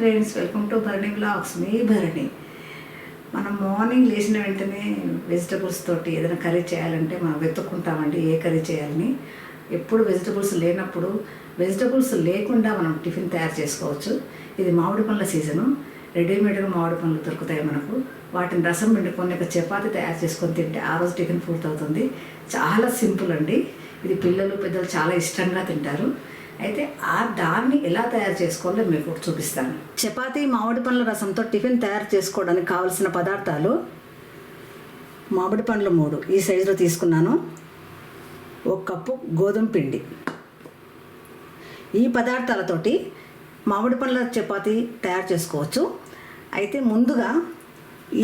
Friends, welcome to Bharani vlogs. మీ భరణి. మనం morning లేచిన వెంటనే వెజిటబుల్స్ తోటి ఏదైనా కర్రీ చేయాలంటే మనం వెతుక్కుంటామండి ఏ కర్రీ చేయాలని. ఎప్పుడు వెజిటబుల్స్ లేనప్పుడు వెజిటబుల్స్ లేకుండా మనం టిఫిన్ తయారు చేసుకోవచ్చు. ఇది మామిడి పండ్ల సీజను. రెడీమేడ్గా మామిడి పండ్లు దొరుకుతాయి మనకు. వాటిని రసం పిండుకొని ఒక చపాతి తయారు చేసుకొని తింటే ఆ రోజు టిఫిన్ పూర్తవుతుంది. చాలా సింపుల్ అండి. ఇది పిల్లలు పెద్దలు చాలా ఇష్టంగా తింటారు. అయితే దాన్ని ఎలా తయారు చేసుకోవాలో మీకు చూపిస్తాను. చపాతీ మామిడి పండ్ల రసంతో టిఫిన్ తయారు చేసుకోవడానికి కావలసిన పదార్థాలు: మామిడి పండ్లు 3 ఈ సైజులో తీసుకున్నాను, 1 కప్పు గోధుమ పిండి. ఈ పదార్థాలతోటి మామిడి పండ్ల చపాతీ తయారు చేసుకోవచ్చు. అయితే ముందుగా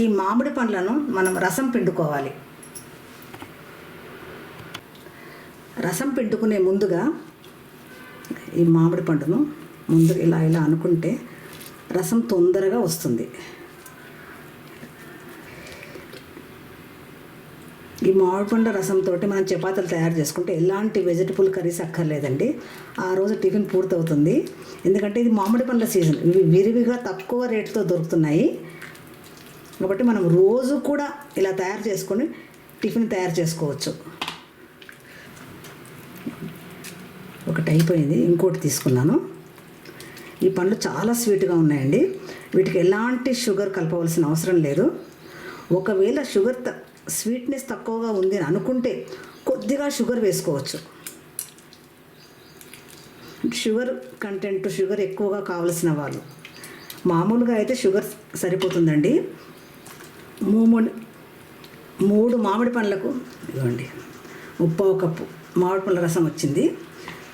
ఈ మామిడి పండ్లను మనం రసం పిండుకోవాలి. రసం పిండుకునే ముందుగా ఈ మామిడి పండును ముందు ఇలా అనుకుంటే రసం తొందరగా వస్తుంది. ఈ మామిడి పండు రసంతో మనం చపాతీలు తయారు చేసుకుంటే ఎలాంటి వెజిటబుల్ కర్రీస్ అక్కర్లేదండి. ఆ రోజు టిఫిన్ పూర్తవుతుంది. ఎందుకంటే ఇది మామిడి పండ్ల సీజన్. ఇవి విరివిగా తక్కువ రేటుతో దొరుకుతున్నాయి కాబట్టి మనం రోజు కూడా ఇలా తయారు చేసుకొని టిఫిన్ తయారు చేసుకోవచ్చు. ఒకటి అయిపోయింది, ఇంకోటి తీసుకున్నాను. ఈ పండ్లు చాలా స్వీట్గా ఉన్నాయండి. వీటికి ఎలాంటి షుగర్ కలపవలసిన అవసరం లేదు. ఒకవేళ స్వీట్నెస్ తక్కువగా ఉంది అని అనుకుంటే కొద్దిగా షుగర్ వేసుకోవచ్చు. షుగర్ ఎక్కువగా కావలసిన వాళ్ళు మామూలుగా అయితే షుగర్ సరిపోతుందండి. 3 మామిడి పండ్లకు ఇవ్వండి 1/2 కప్పు మామిడి పండ్ల రసం వచ్చింది.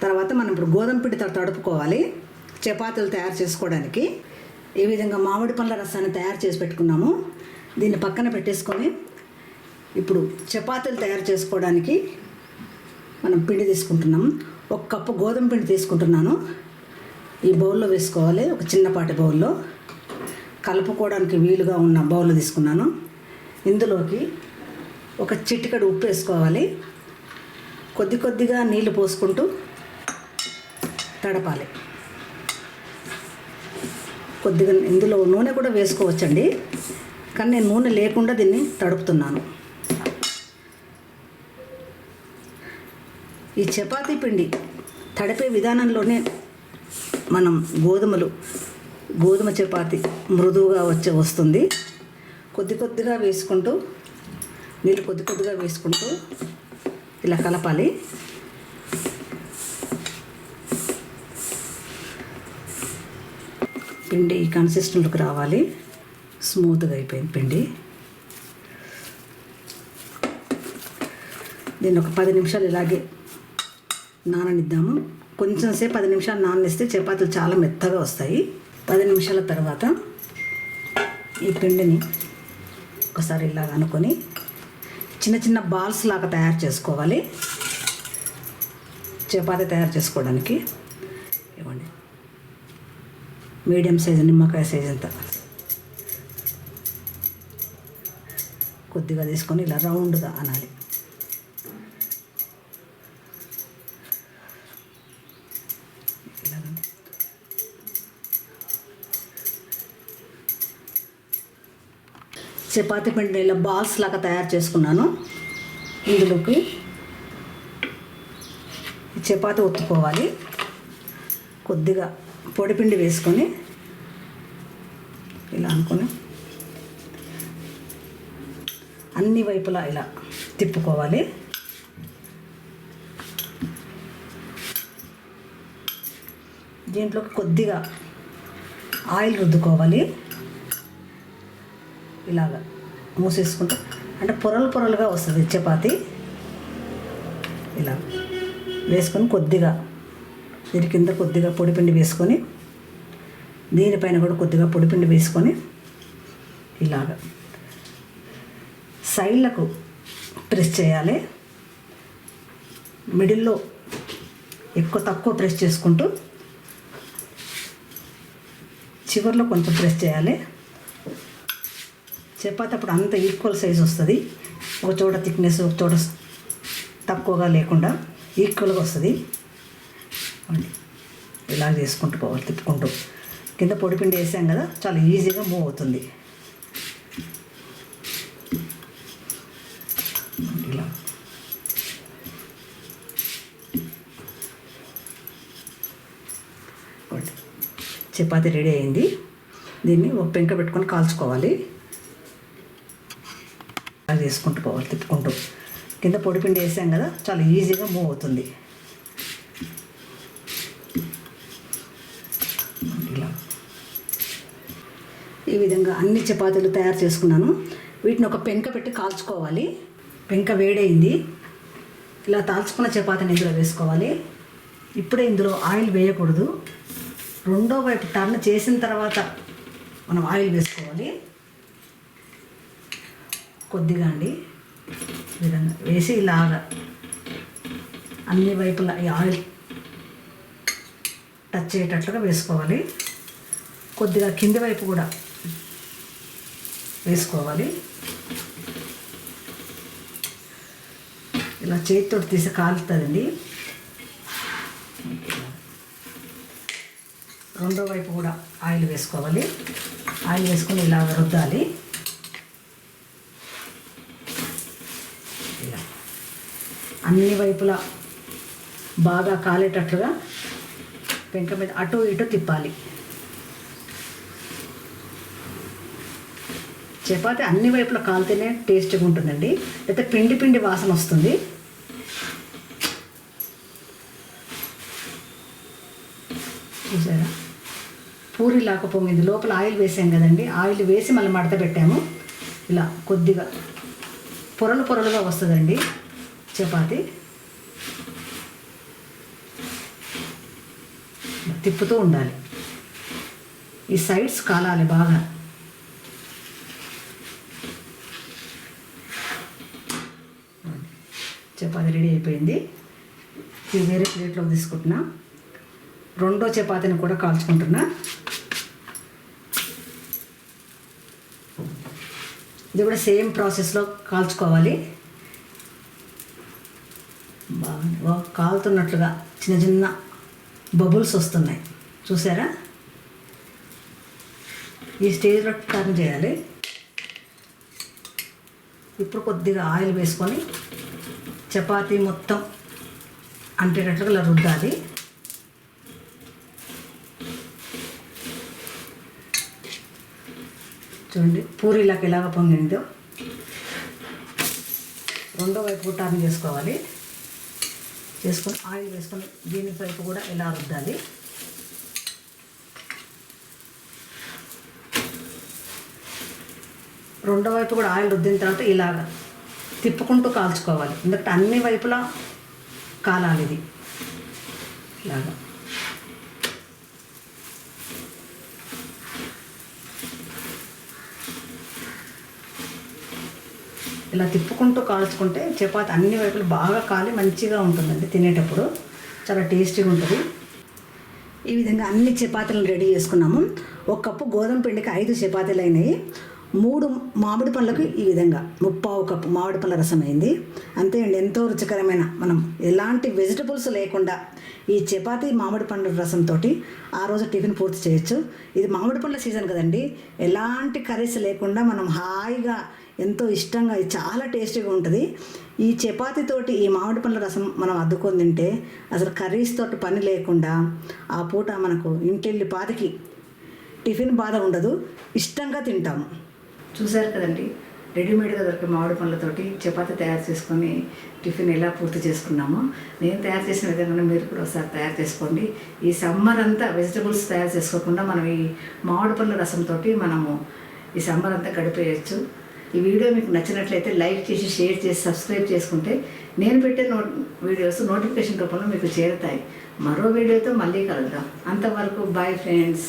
తర్వాత మనం ఇప్పుడు గోధుమ పిండి తడుపుకోవాలి చపాతీలు తయారు చేసుకోవడానికి. ఈ విధంగా మామిడి పండ్ల రసాన్ని తయారు చేసి పెట్టుకున్నాము. దీన్ని పక్కన పెట్టేసుకొని ఇప్పుడు చపాతీలు తయారు చేసుకోవడానికి మనం పిండి తీసుకుంటున్నాము. 1 కప్పు గోధుమ పిండి తీసుకుంటున్నాను. ఈ బౌల్లో వేసుకోవాలి. ఒక చిన్నపాటి బౌల్లో కలుపుకోవడానికి వీలుగా ఉన్న బౌల్లో తీసుకున్నాను. ఇందులోకి ఒక చిటికెడు ఉప్పు వేసుకోవాలి. కొద్దిగా నీళ్లు పోసుకుంటూ తడపాలి. కొద్దిగా ఇందులో నూనె కూడా వేసుకోవచ్చండి, కానీ నేను నూనె లేకుండా దీన్ని తడుపుతున్నాను. ఈ చపాతీ పిండి తడిపే విధానంలోనే మనం గోధుమ చపాతీ మృదువుగా వస్తుంది. కొద్దిగా వేసుకుంటూ నీళ్ళు కొద్దిగా వేసుకుంటూ ఇలా కలపాలి. పిండి ఈ కన్సిస్టెంట్కి రావాలి. స్మూత్గా అయిపోయింది పిండి. దీన్ని ఒక 10 నిమిషాలు ఇలాగే నాననిద్దాము. కొంచెం సేపు 10 నిమిషాలు నాననిస్తే చపాతీలు చాలా మెత్తగా వస్తాయి. 10 నిమిషాల తర్వాత ఈ పిండిని ఒకసారి ఇలాగ అనుకొని చిన్న బాల్స్ లాగా తయారు చేసుకోవాలి. చపాతీ తయారు చేసుకోవడానికి ఇవ్వండి మీడియం సైజు నిమ్మకాయ సైజు అంత కొద్దిగా తీసుకొని ఇలా రౌండ్గా అనాలి. చపాతీ పిండిని ఇలా బాల్స్ లాగా తయారు చేసుకున్నాను. ఇందులోకి చపాతీ ఒత్తుకోవాలి. కొద్దిగా పొడిపిండి వేసుకొని ఇలా అనుకొని అన్ని వైపులా ఇలా తిప్పుకోవాలి. దీంట్లోకి కొద్దిగా ఆయిల్ రుద్దుకోవాలి. ఇలాగా మూసేసుకుంటూ అంటే పొరలుగా వస్తుంది చపాతీ. ఇలా వేసుకొని కొద్దిగా దీని కింద కొద్దిగా పొడిపిండి వేసుకొని దీనిపైన కూడా కొద్దిగా పొడిపిండి వేసుకొని ఇలాగ సైడ్లకు ప్రెస్ చేయాలి. మిడిల్లో తక్కువ ప్రెస్ చేసుకుంటూ చివర్లో కొంచెం ప్రెస్ చేయాలి. చపాతీ అప్పుడు అంత ఈక్వల్ సైజ్ వస్తుంది. ఒక చోట థిక్నెస్, ఒక చోట తక్కువగా లేకుండా ఈక్వల్గా వస్తుంది. ఇలా చేసుకుంటూ పోవాలి తిప్పుకుంటూ. కింద పొడిపిండి వేసాం కదా, చాలా ఈజీగా మూవ్ అవుతుంది. ఇలా చపాతీ రెడీ అయింది. దీన్ని ఒక పెంక పెట్టుకొని కాల్చుకోవాలి. అది వేసుకుంటూ పోవాలి తిప్పుకుంటూ. కింద పొడిపిండి వేసాం కదా, చాలా ఈజీగా మూవ్ అవుతుంది. ఇలా ఈ విధంగా అన్ని చపాతీలు తయారు చేసుకున్నాను. వీటిని ఒక పెంక పెట్టి కాల్చుకోవాలి. పెంక వేడైంది. ఇలా తాల్చుకున్న చపాతీని ఇందులో వేసుకోవాలి. ఇప్పుడే ఇందులో ఆయిల్ వేయకూడదు. రెండో వైపు టర్న్ చేసిన తర్వాత మనం ఆయిల్ వేసుకోవాలి. కొద్దిగా అండి ఈ విధంగా వేసి ఇలాగా అన్ని వైపులా ఈ ఆయిల్ టచ్ అయ్యేటట్లుగా వేసుకోవాలి. కొద్దిగా కింది వైపు కూడా వేసుకోవాలి. ఇలా చేతితో తీసి కాలుతుందండి. రెండో వైపు కూడా ఆయిల్ వేసుకోవాలి. ఆయిల్ వేసుకొని ఇలా రుద్దాలి. ఇలా అన్ని వైపులా బాగా కాలేటట్లుగా పెంక మీద అటు ఇటు తిప్పాలి. చపాతీ అన్ని వైపులా కాలితేనే టేస్ట్గా ఉంటుందండి, లేకపోతే పిండి పిండి వాసన వస్తుంది. చూసారా, పూరి లాగా పొంగింది. లోపల ఆయిల్ వేసాం కదండి, ఆయిల్ వేసి మళ్ళీ మడత పెట్టాము. ఇలా కొద్దిగా పొరలు పొరలుగా వస్తుందండి చపాతీ. తిప్పుతూ ఉండాలి. ఈ సైడ్స్ కాలాలి బాగా. చపాతీ రెడీ అయిపోయింది. ఇది వేరే ప్లేట్లోకి తీసుకుంటున్నా. రెండో చపాతీని కూడా కాల్చుకుంటున్నా. ఇది కూడా సేమ్ ప్రాసెస్లో కాల్చుకోవాలి. బాగా కాలుతున్నట్లుగా చిన్న చిన్న బబుల్స్ వస్తున్నాయి, చూసారా? ఈ స్టేజ్లో టర్న్ చేయాలి. ఇప్పుడు కొద్దిగా ఆయిల్ వేసుకొని చపాతీ మొత్తం అంటేటట్లుగా ఇలా రుద్దాలి. చూడండి పూరీలాగా ఎలాగ పొంగిందో. రెండో వైపు టర్న్ చేసుకోవాలి. చేసుకొని ఆయిల్ వేసుకొని దీని వైపు కూడా ఇలా రుద్దాలి. రెండో వైపు కూడా ఆయిల్ రుద్దిన తర్వాత ఇలాగ తిప్పుకుంటూ కాల్చుకోవాలి. ఎందుకంటే అన్ని వైపులా కాలాలి ఇది. ఇలాగా ఇలా తిప్పుకుంటూ కాల్చుకుంటే చపాతీ అన్ని వైపులు బాగా కాలి మంచిగా ఉంటుందండి. తినేటప్పుడు చాలా టేస్టీగా ఉంటుంది. ఈ విధంగా అన్ని చపాతీలను రెడీ చేసుకున్నాము. ఒక కప్పు గోధుమ పిండికి 5 చపాతీలు అయినాయి. 3 మామిడి పళ్ళకి ఈ విధంగా 3/4 కప్పు మామిడి పళ్ళ రసం అయింది. అంతే అండి, ఎంతో రుచికరమైన, మనం ఎలాంటి వెజిటబుల్స్ లేకుండా ఈ చపాతీ మామిడి పండ్ల రసంతో ఆ రోజు టిఫిన్ పూర్తి చేయొచ్చు. ఇది మామిడి పండ్ల సీజన్ కదండి, ఎలాంటి కర్రీస్ లేకుండా మనం హాయిగా ఎంతో ఇష్టంగా, ఇది చాలా టేస్టీగా ఉంటుంది. ఈ చపాతీతోటి ఈ మామిడి పండ్ల రసం మనం అద్దుకొని తింటే అసలు కర్రీస్ తోటి పని లేకుండా ఆ పూట మనకు ఇంటిల్లి పాతికి టిఫిన్ బాధ ఉండదు, ఇష్టంగా తింటాము. చూసారు కదండి, రెడీమేడ్గా దొరికే మామిడి పండ్లతోటి చపాతీ తయారు చేసుకొని టిఫిన్ ఎలా పూర్తి చేసుకున్నామో, నేను తయారు చేసిన విధంగా మీరు కూడా ఒకసారి తయారు చేసుకోండి. ఈ సమ్మర్ అంతా వెజిటబుల్స్ తయారు చేసుకోకుండా మనం ఈ మామిడి పండ్ల రసంతో మనము ఈ సమ్మర్ అంతా గడిపేయచ్చు. ఈ వీడియో మీకు నచ్చినట్లయితే లైక్ చేసి, షేర్ చేసి, సబ్స్క్రైబ్ చేసుకుంటే నేను పెట్టే వీడియోస్ నోటిఫికేషన్ రూపంలో మీకు చేరుతాయి. మరో వీడియోతో మళ్ళీ కలుద్దాం. అంతవరకు బాయ్ ఫ్రెండ్స్.